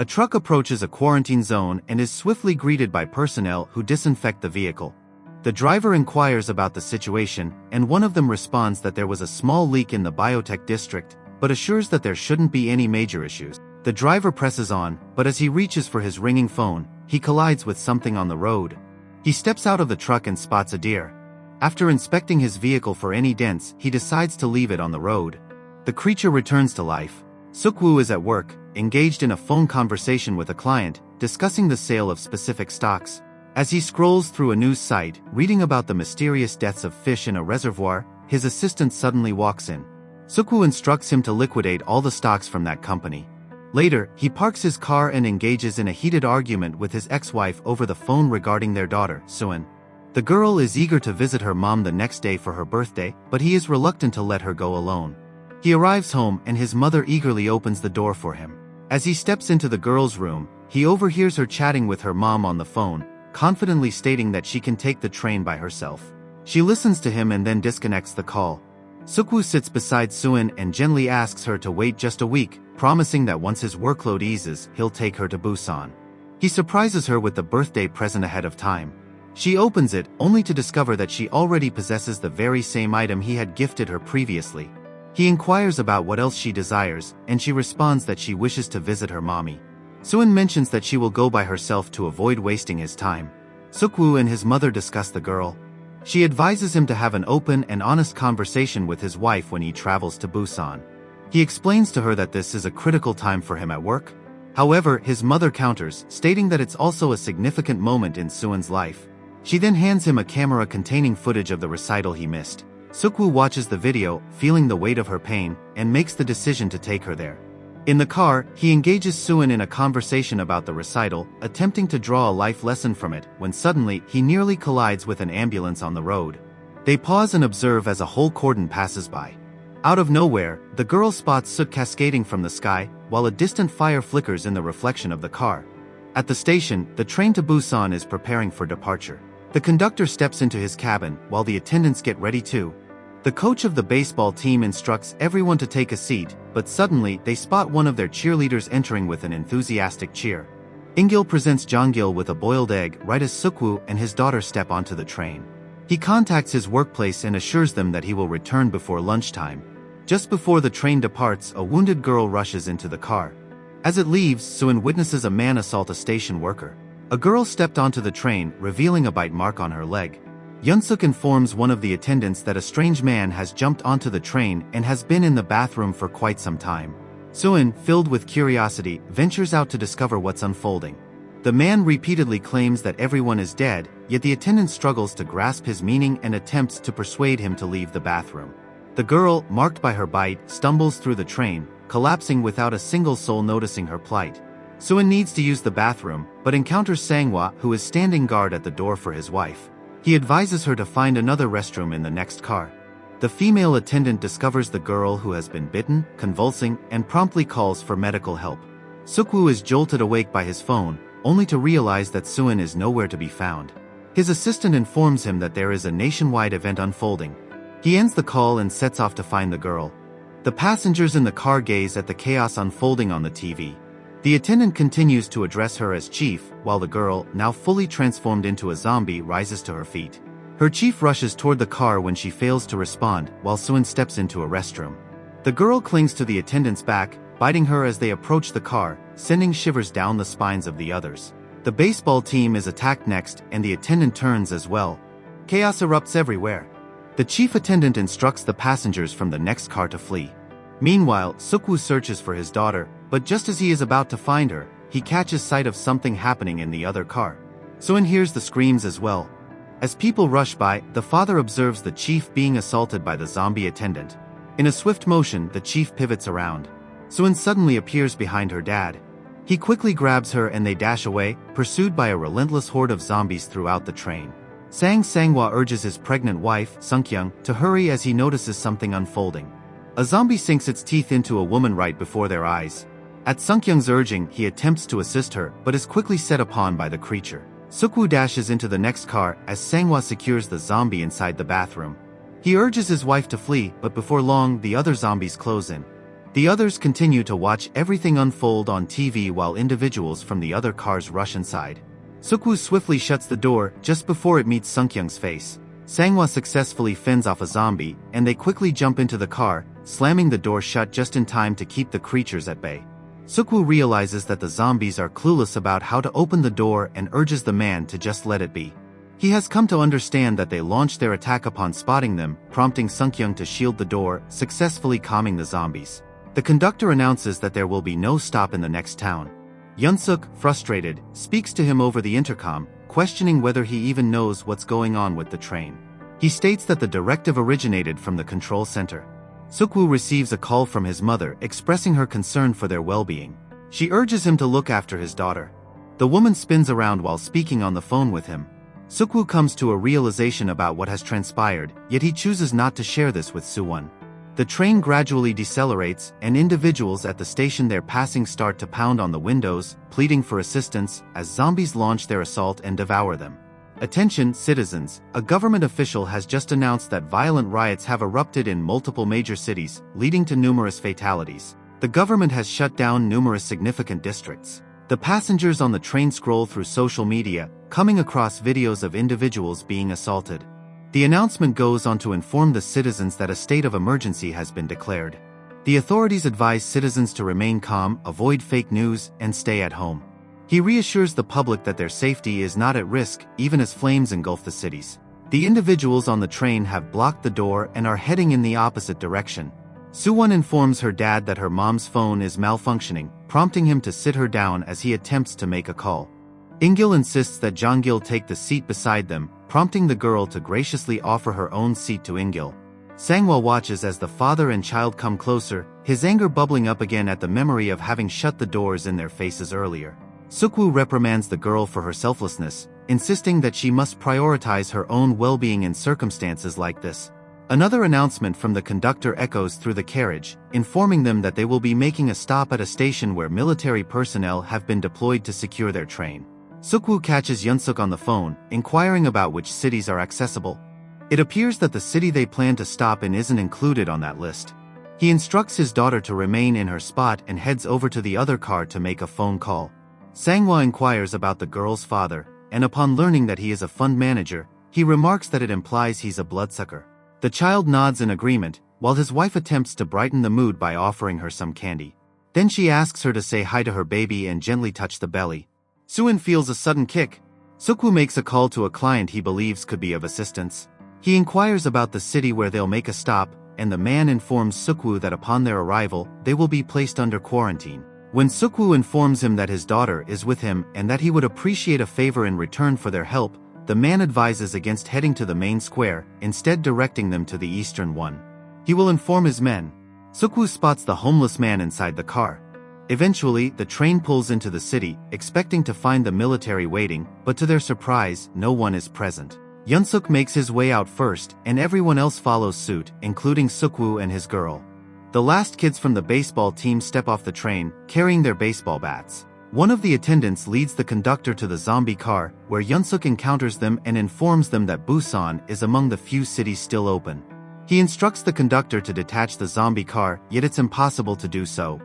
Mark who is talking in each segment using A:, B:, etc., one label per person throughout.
A: A truck approaches a quarantine zone and is swiftly greeted by personnel who disinfect the vehicle. The driver inquires about the situation, and one of them responds that there was a small leak in the biotech district, but assures that there shouldn't be any major issues. The driver presses on, but as he reaches for his ringing phone, he collides with something on the road. He steps out of the truck and spots a deer. After inspecting his vehicle for any dents, he decides to leave it on the road. The creature returns to life. Suk-woo is at work, engaged in a phone conversation with a client, discussing the sale of specific stocks. As he scrolls through a news site, reading about the mysterious deaths of fish in a reservoir, his assistant suddenly walks in. Suk-woo instructs him to liquidate all the stocks from that company. Later, he parks his car and engages in a heated argument with his ex-wife over the phone regarding their daughter, Suin. The girl is eager to visit her mom the next day for her birthday, but he is reluctant to let her go alone. He arrives home and his mother eagerly opens the door for him. As he steps into the girl's room, he overhears her chatting with her mom on the phone, confidently stating that she can take the train by herself. She listens to him and then disconnects the call. Suk-woo sits beside Suin and gently asks her to wait just a week, promising that once his workload eases, he'll take her to Busan. He surprises her with the birthday present ahead of time. She opens it, only to discover that she already possesses the very same item he had gifted her previously. He inquires about what else she desires, and she responds that she wishes to visit her mommy. Suin mentions that she will go by herself to avoid wasting his time. Suk-woo and his mother discuss the girl. She advises him to have an open and honest conversation with his wife when he travels to Busan. He explains to her that this is a critical time for him at work. However, his mother counters, stating that it's also a significant moment in Suin's life. She then hands him a camera containing footage of the recital he missed. Suk-woo watches the video, feeling the weight of her pain, and makes the decision to take her there. In the car, he engages Suin in a conversation about the recital, attempting to draw a life lesson from it, when suddenly, he nearly collides with an ambulance on the road. They pause and observe as a whole cordon passes by. Out of nowhere, the girl spots soot cascading from the sky, while a distant fire flickers in the reflection of the car. At the station, the train to Busan is preparing for departure. The conductor steps into his cabin, while the attendants get ready too. The coach of the baseball team instructs everyone to take a seat, but suddenly, they spot one of their cheerleaders entering with an enthusiastic cheer. Ingil presents Jonggil with a boiled egg right as Suk-woo and his daughter step onto the train. He contacts his workplace and assures them that he will return before lunchtime. Just before the train departs, a wounded girl rushes into the car. As it leaves, Suin witnesses a man assault a station worker. A girl stepped onto the train, revealing a bite mark on her leg. Yunsuk informs one of the attendants that a strange man has jumped onto the train and has been in the bathroom for quite some time. Suin, filled with curiosity, ventures out to discover what's unfolding. The man repeatedly claims that everyone is dead, yet the attendant struggles to grasp his meaning and attempts to persuade him to leave the bathroom. The girl, marked by her bite, stumbles through the train, collapsing without a single soul noticing her plight. Suin needs to use the bathroom, but encounters Sang-hwa, who is standing guard at the door for his wife. He advises her to find another restroom in the next car. The female attendant discovers the girl who has been bitten, convulsing, and promptly calls for medical help. Suk-woo is jolted awake by his phone, only to realize that Suin is nowhere to be found. His assistant informs him that there is a nationwide event unfolding. He ends the call and sets off to find the girl. The passengers in the car gaze at the chaos unfolding on the TV. The attendant continues to address her as chief, while the girl, now fully transformed into a zombie, rises to her feet. Her chief rushes toward the car when she fails to respond, while Suin steps into a restroom. The girl clings to the attendant's back, biting her as they approach the car, sending shivers down the spines of the others. The baseball team is attacked next, and the attendant turns as well. Chaos erupts everywhere. The chief attendant instructs the passengers from the next car to flee. Meanwhile, Suk-woo searches for his daughter, but just as he is about to find her, he catches sight of something happening in the other car. Suin hears the screams as well. As people rush by, the father observes the chief being assaulted by the zombie attendant. In a swift motion, the chief pivots around. Suin suddenly appears behind her dad. He quickly grabs her and they dash away, pursued by a relentless horde of zombies throughout the train. Sang-hwa urges his pregnant wife, Sung-kyung, to hurry as he notices something unfolding. A zombie sinks its teeth into a woman right before their eyes. At Sung-kyung's urging, he attempts to assist her, but is quickly set upon by the creature. Suk-woo dashes into the next car as Sang-hwa secures the zombie inside the bathroom. He urges his wife to flee, but before long, the other zombies close in. The others continue to watch everything unfold on TV while individuals from the other cars rush inside. Suk-woo swiftly shuts the door just before it meets Sung-kyung's face. Sang-hwa successfully fends off a zombie, and they quickly jump into the car, slamming the door shut just in time to keep the creatures at bay. Suk-woo realizes that the zombies are clueless about how to open the door and urges the man to just let it be. He has come to understand that they launched their attack upon spotting them, prompting Sung-kyung to shield the door, successfully calming the zombies. The conductor announces that there will be no stop in the next town. Yeon-suk, frustrated, speaks to him over the intercom, questioning whether he even knows what's going on with the train. He states that the directive originated from the control center. Suk-woo receives a call from his mother expressing her concern for their well-being. She urges him to look after his daughter. The woman spins around while speaking on the phone with him. Suk-woo comes to a realization about what has transpired, yet he chooses not to share this with Soo-won. The train gradually decelerates, and individuals at the station they're passing start to pound on the windows, pleading for assistance, as zombies launch their assault and devour them. Attention, citizens, a government official has just announced that violent riots have erupted in multiple major cities, leading to numerous fatalities. The government has shut down numerous significant districts. The passengers on the train scroll through social media, coming across videos of individuals being assaulted. The announcement goes on to inform the citizens that a state of emergency has been declared. The authorities advise citizens to remain calm, avoid fake news, and stay at home. He reassures the public that their safety is not at risk, even as flames engulf the cities. The individuals on the train have blocked the door and are heading in the opposite direction. Soo-won informs her dad that her mom's phone is malfunctioning, prompting him to sit her down as he attempts to make a call. In-gil insists that Jong-gil take the seat beside them, prompting the girl to graciously offer her own seat to In-gil. Sang-hwa watches as the father and child come closer, his anger bubbling up again at the memory of having shut the doors in their faces earlier. Suk-woo reprimands the girl for her selflessness, insisting that she must prioritize her own well-being in circumstances like this. Another announcement from the conductor echoes through the carriage, informing them that they will be making a stop at a station where military personnel have been deployed to secure their train. Suk-woo catches Yeon-suk on the phone, inquiring about which cities are accessible. It appears that the city they plan to stop in isn't included on that list. He instructs his daughter to remain in her spot and heads over to the other car to make a phone call. Sang-hwa inquires about the girl's father, and upon learning that he is a fund manager, he remarks that it implies he's a bloodsucker. The child nods in agreement, while his wife attempts to brighten the mood by offering her some candy. Then she asks her to say hi to her baby and gently touch the belly. Soo-in feels a sudden kick. Suk-woo makes a call to a client he believes could be of assistance. He inquires about the city where they'll make a stop, and the man informs Suk-woo that upon their arrival, they will be placed under quarantine. When Suk-woo informs him that his daughter is with him and that he would appreciate a favor in return for their help, the man advises against heading to the main square, instead directing them to the eastern one. He will inform his men. Suk-woo spots the homeless man inside the car. Eventually, the train pulls into the city, expecting to find the military waiting, but to their surprise, no one is present. Yeon-suk makes his way out first, and everyone else follows suit, including Suk-woo and his girl. The last kids from the baseball team step off the train, carrying their baseball bats. One of the attendants leads the conductor to the zombie car, where Yeon-suk encounters them and informs them that Busan is among the few cities still open. He instructs the conductor to detach the zombie car, yet it's impossible to do so.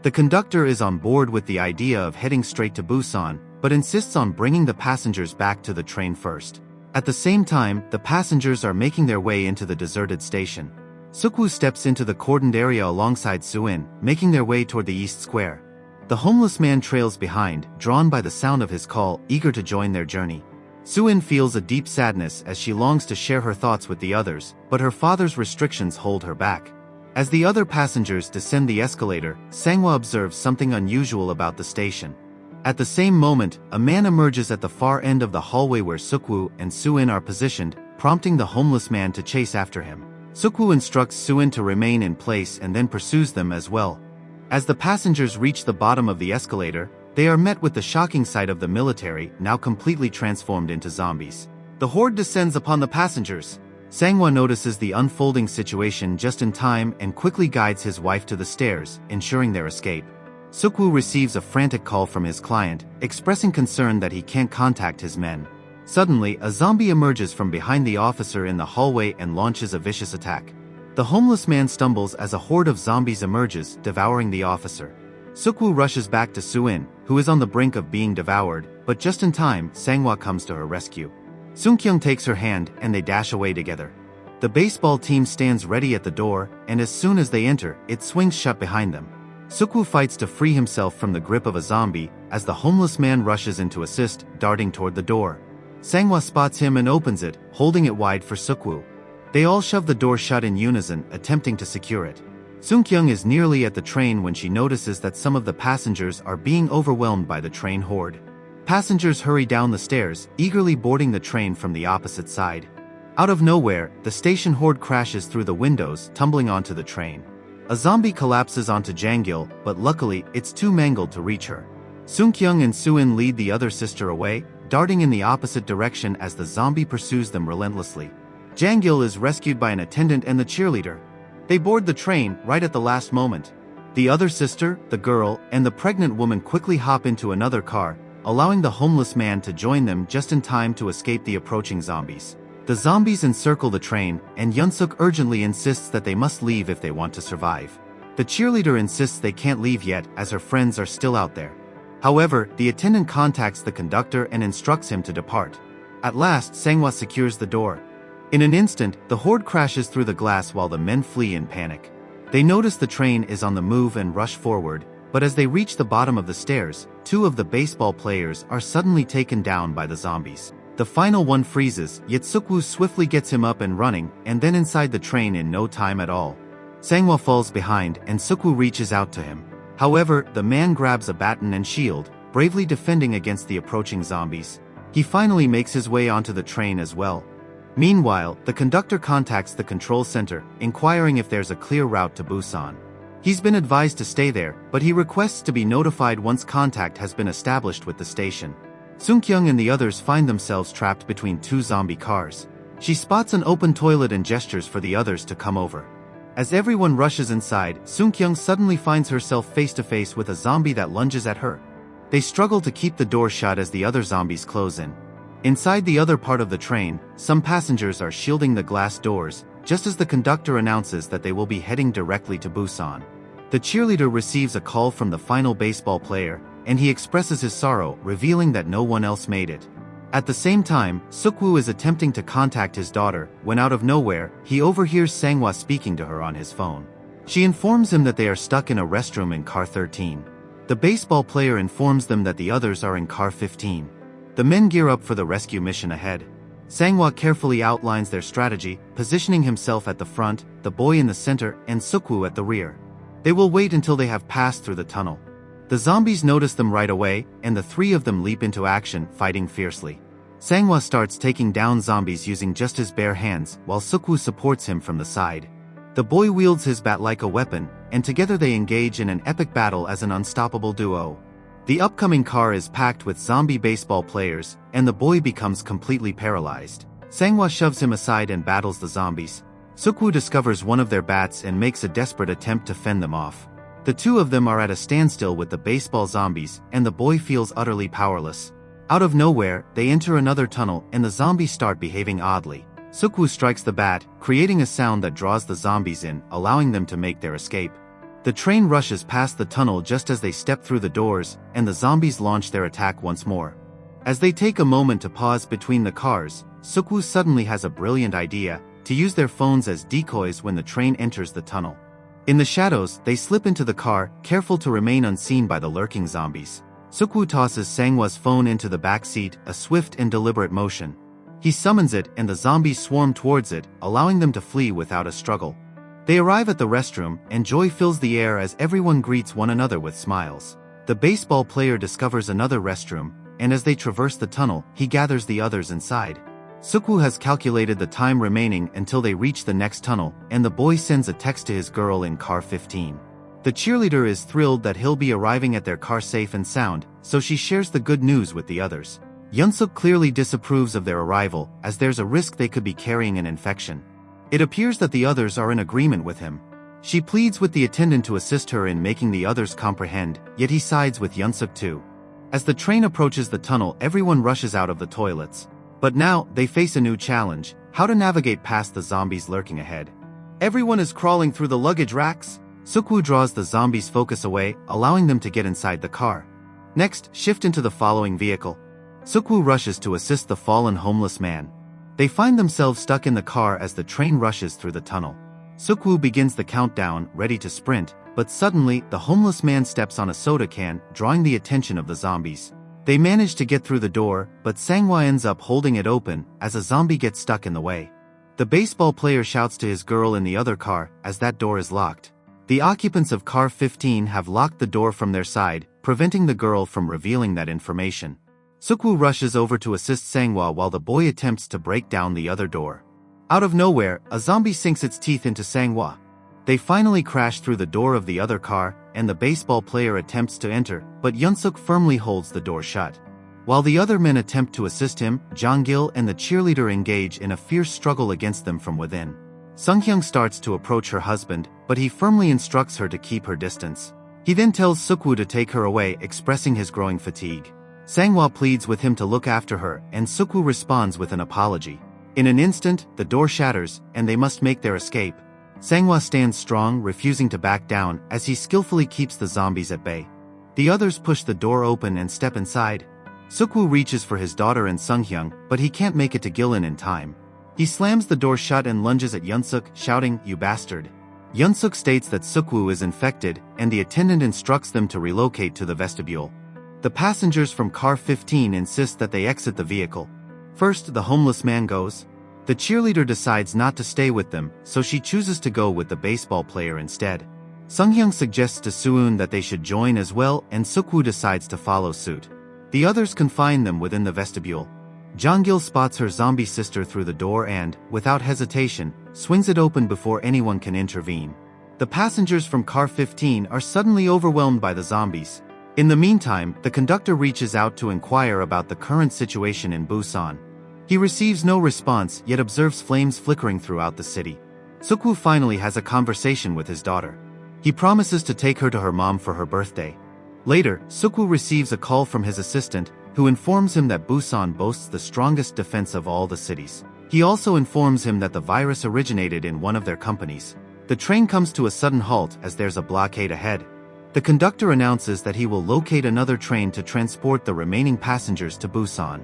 A: The conductor is on board with the idea of heading straight to Busan, but insists on bringing the passengers back to the train first. At the same time, the passengers are making their way into the deserted station. Suk-woo steps into the cordoned area alongside Soo-in, making their way toward the east square. The homeless man trails behind, drawn by the sound of his call, eager to join their journey. Soo-in feels a deep sadness as she longs to share her thoughts with the others, but her father's restrictions hold her back. As the other passengers descend the escalator, Sang-hwa observes something unusual about the station. At the same moment, a man emerges at the far end of the hallway where Suk-woo and Soo-in are positioned, prompting the homeless man to chase after him. Suk-woo instructs Soo-in to remain in place and then pursues them as well. As the passengers reach the bottom of the escalator, they are met with the shocking sight of the military, now completely transformed into zombies. The horde descends upon the passengers. Sang-hwa notices the unfolding situation just in time and quickly guides his wife to the stairs, ensuring their escape. Suk-woo receives a frantic call from his client, expressing concern that he can't contact his men. Suddenly, a zombie emerges from behind the officer in the hallway and launches a vicious attack. The homeless man stumbles as a horde of zombies emerges, devouring the officer. Sukwu rushes back to Suin, who is on the brink of being devoured, but just in time, Sanghwa comes to her rescue. Sungkyung takes her hand and they dash away together. The baseball team stands ready at the door, and as soon as they enter, it swings shut behind them. Sukwu fights to free himself from the grip of a zombie as the homeless man rushes in to assist, darting toward the door. Sanghwa spots him and opens it, holding it wide for Sukwu. They all shove the door shut in unison, attempting to secure it. Sungkyung is nearly at the train when she notices that some of the passengers are being overwhelmed by the train horde. Passengers hurry down the stairs, eagerly boarding the train from the opposite side. Out of nowhere, the station horde crashes through the windows, tumbling onto the train. A zombie collapses onto Jangil, but luckily, it's too mangled to reach her. Sungkyung and Suin lead the other sister away, darting in the opposite direction as the zombie pursues them relentlessly. Jangil is rescued by an attendant and the cheerleader. They board the train right at the last moment. The other sister, the girl, and the pregnant woman quickly hop into another car, allowing the homeless man to join them just in time to escape the approaching zombies. The zombies encircle the train, and Yunsuk urgently insists that they must leave if they want to survive. The cheerleader insists they can't leave yet as her friends are still out there. However, the attendant contacts the conductor and instructs him to depart. At last, Sanghwa secures the door. In an instant, the horde crashes through the glass while the men flee in panic. They notice the train is on the move and rush forward, but as they reach the bottom of the stairs, two of the baseball players are suddenly taken down by the zombies. The final one freezes, yet Sukwu swiftly gets him up and running, and then inside the train in no time at all. Sanghwa falls behind, and Sukwu reaches out to him. However, the man grabs a baton and shield, bravely defending against the approaching zombies. He finally makes his way onto the train as well. Meanwhile, the conductor contacts the control center, inquiring if there's a clear route to Busan. He's been advised to stay there, but he requests to be notified once contact has been established with the station. Sungkyung and the others find themselves trapped between two zombie cars. She spots an open toilet and gestures for the others to come over. As everyone rushes inside, Sungkyung suddenly finds herself face to face with a zombie that lunges at her. They struggle to keep the door shut as the other zombies close in. Inside the other part of the train, some passengers are shielding the glass doors, just as the conductor announces that they will be heading directly to Busan. The cheerleader receives a call from the final baseball player, and he expresses his sorrow, revealing that no one else made it. At the same time, Sukwu is attempting to contact his daughter, when out of nowhere, he overhears Sanghwa speaking to her on his phone. She informs him that they are stuck in a restroom in car 13. The baseball player informs them that the others are in car 15. The men gear up for the rescue mission ahead. Sanghwa carefully outlines their strategy, positioning himself at the front, the boy in the center, and Sukwu at the rear. They will wait until they have passed through the tunnel. The zombies notice them right away, and the three of them leap into action, fighting fiercely. Sanghwa starts taking down zombies using just his bare hands, while Sukwu supports him from the side. The boy wields his bat like a weapon, and together they engage in an epic battle as an unstoppable duo. The upcoming car is packed with zombie baseball players, and the boy becomes completely paralyzed. Sanghwa shoves him aside and battles the zombies. Sukwu discovers one of their bats and makes a desperate attempt to fend them off. The two of them are at a standstill with the baseball zombies, and the boy feels utterly powerless. Out of nowhere, they enter another tunnel, and the zombies start behaving oddly. Sukwu strikes the bat, creating a sound that draws the zombies in, allowing them to make their escape. The train rushes past the tunnel just as they step through the doors, and the zombies launch their attack once more. As they take a moment to pause between the cars, Sukwu suddenly has a brilliant idea, to use their phones as decoys when the train enters the tunnel. In the shadows, they slip into the car, careful to remain unseen by the lurking zombies. Sukwu tosses Sanghwa's phone into the back seat, a swift and deliberate motion. He summons it, and the zombies swarm towards it, allowing them to flee without a struggle. They arrive at the restroom, and joy fills the air as everyone greets one another with smiles. The baseball player discovers another restroom, and as they traverse the tunnel, he gathers the others inside. Sukwu has calculated the time remaining until they reach the next tunnel, and the boy sends a text to his girl in car 15. The cheerleader is thrilled that he'll be arriving at their car safe and sound, so she shares the good news with the others. Yunsuk clearly disapproves of their arrival, as there's a risk they could be carrying an infection. It appears that the others are in agreement with him. She pleads with the attendant to assist her in making the others comprehend, yet he sides with Yunsuk too. As the train approaches the tunnel, everyone rushes out of the toilets. But now, they face a new challenge: how to navigate past the zombies lurking ahead. Everyone is crawling through the luggage racks. Sukwu draws the zombies' focus away, allowing them to get inside the car. Next, shift into the following vehicle. Sukwu rushes to assist the fallen homeless man. They find themselves stuck in the car as the train rushes through the tunnel. Sukwu begins the countdown, ready to sprint, but suddenly, the homeless man steps on a soda can, drawing the attention of the zombies. They manage to get through the door, but Sanghwa ends up holding it open, as a zombie gets stuck in the way. The baseball player shouts to his girl in the other car, as that door is locked. The occupants of car 15 have locked the door from their side, preventing the girl from revealing that information. Sukwu rushes over to assist Sanghwa while the boy attempts to break down the other door. Out of nowhere, a zombie sinks its teeth into Sanghwa. They finally crash through the door of the other car, and the baseball player attempts to enter, but Yunsuk firmly holds the door shut. While the other men attempt to assist him, Jonggil and the cheerleader engage in a fierce struggle against them from within. Sunghyung starts to approach her husband, but he firmly instructs her to keep her distance. He then tells Sukwu to take her away, expressing his growing fatigue. Sanghwa pleads with him to look after her, and Sukwu responds with an apology. In an instant, the door shatters, and they must make their escape. Sanghwa stands strong, refusing to back down, as he skillfully keeps the zombies at bay. The others push the door open and step inside. Sukwu reaches for his daughter and Sunghyung, but he can't make it to Gilin in time. He slams the door shut and lunges at Yunsuk, shouting, "You bastard." Yunsuk states that Sukwu is infected, and the attendant instructs them to relocate to the vestibule. The passengers from car 15 insist that they exit the vehicle. First, the homeless man goes. The cheerleader decides not to stay with them, so she chooses to go with the baseball player instead. Sunghyung suggests to Suun that they should join as well, and Sukwu decides to follow suit. The others confine them within the vestibule. Jonggil spots her zombie sister through the door and, without hesitation, swings it open before anyone can intervene. The passengers from car 15 are suddenly overwhelmed by the zombies. In the meantime, the conductor reaches out to inquire about the current situation in Busan. He receives no response, yet observes flames flickering throughout the city. Sukwu finally has a conversation with his daughter. He promises to take her to her mom for her birthday. Later, Sukwu receives a call from his assistant, who informs him that Busan boasts the strongest defense of all the cities. He also informs him that the virus originated in one of their companies. The train comes to a sudden halt as there's a blockade ahead. The conductor announces that he will locate another train to transport the remaining passengers to Busan.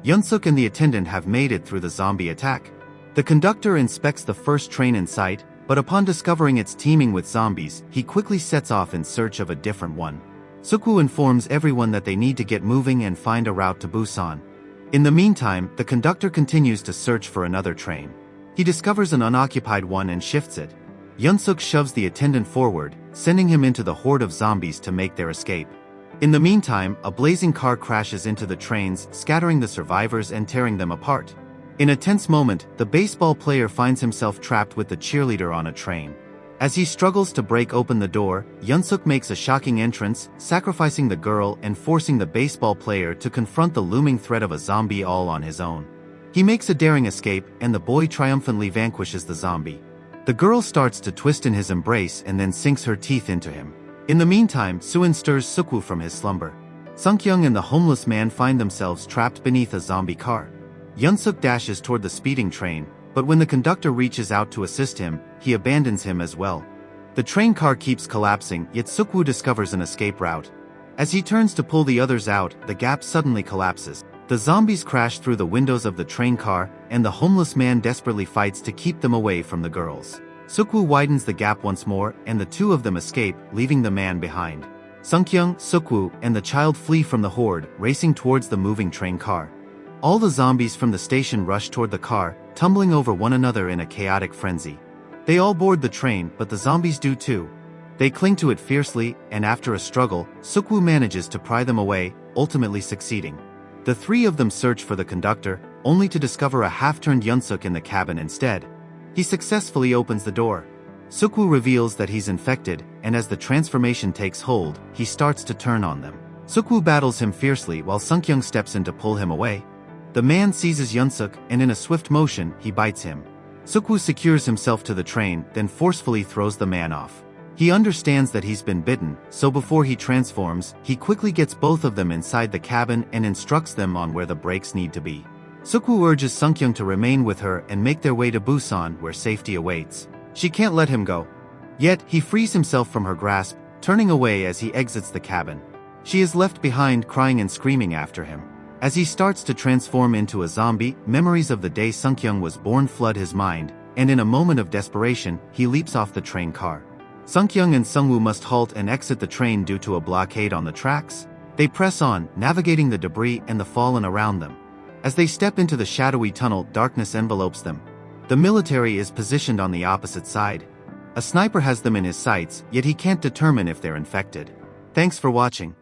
A: Yunsuk and the attendant have made it through the zombie attack. The conductor inspects the first train in sight, but upon discovering it's teeming with zombies, he quickly sets off in search of a different one. Sukwu informs everyone that they need to get moving and find a route to Busan. In the meantime, the conductor continues to search for another train. He discovers an unoccupied one and shifts it. Yunsuk shoves the attendant forward, sending him into the horde of zombies to make their escape. In the meantime, a blazing car crashes into the trains, scattering the survivors and tearing them apart. In a tense moment, the baseball player finds himself trapped with the cheerleader on a train. As he struggles to break open the door, Yunsuk makes a shocking entrance, sacrificing the girl and forcing the baseball player to confront the looming threat of a zombie all on his own. He makes a daring escape, and the boy triumphantly vanquishes the zombie. The girl starts to twist in his embrace and then sinks her teeth into him. In the meantime, Suin stirs Sukwu from his slumber. Sungkyung and the homeless man find themselves trapped beneath a zombie car. Yunsuk dashes toward the speeding train, but when the conductor reaches out to assist him, he abandons him as well. The train car keeps collapsing, yet Sukwu discovers an escape route. As he turns to pull the others out, the gap suddenly collapses. The zombies crash through the windows of the train car, and the homeless man desperately fights to keep them away from the girls. Sukwu widens the gap once more, and the two of them escape, leaving the man behind. Sungkyung, Sukwu, and the child flee from the horde, racing towards the moving train car. All the zombies from the station rush toward the car, tumbling over one another in a chaotic frenzy. They all board the train, but the zombies do too. They cling to it fiercely, and after a struggle, Sukwu manages to pry them away, ultimately succeeding. The three of them search for the conductor, only to discover a half-turned Yunsuk in the cabin instead. He successfully opens the door. Sukwu reveals that he's infected, and as the transformation takes hold, he starts to turn on them. Sukwu battles him fiercely while Sungkyung steps in to pull him away. The man seizes Yunsuk, and in a swift motion, he bites him. Sukwu secures himself to the train, then forcefully throws the man off. He understands that he's been bitten, so before he transforms, he quickly gets both of them inside the cabin and instructs them on where the brakes need to be. Sukwu urges Sungkyung to remain with her and make their way to Busan, where safety awaits. She can't let him go. Yet, he frees himself from her grasp, turning away as he exits the cabin. She is left behind crying and screaming after him. As he starts to transform into a zombie, memories of the day Sungkyung was born flood his mind, and in a moment of desperation, he leaps off the train car. Sungkyung and Sungwoo must halt and exit the train due to a blockade on the tracks. They press on, navigating the debris and the fallen around them. As they step into the shadowy tunnel, darkness envelopes them. The military is positioned on the opposite side. A sniper has them in his sights, yet he can't determine if they're infected. Thanks for watching.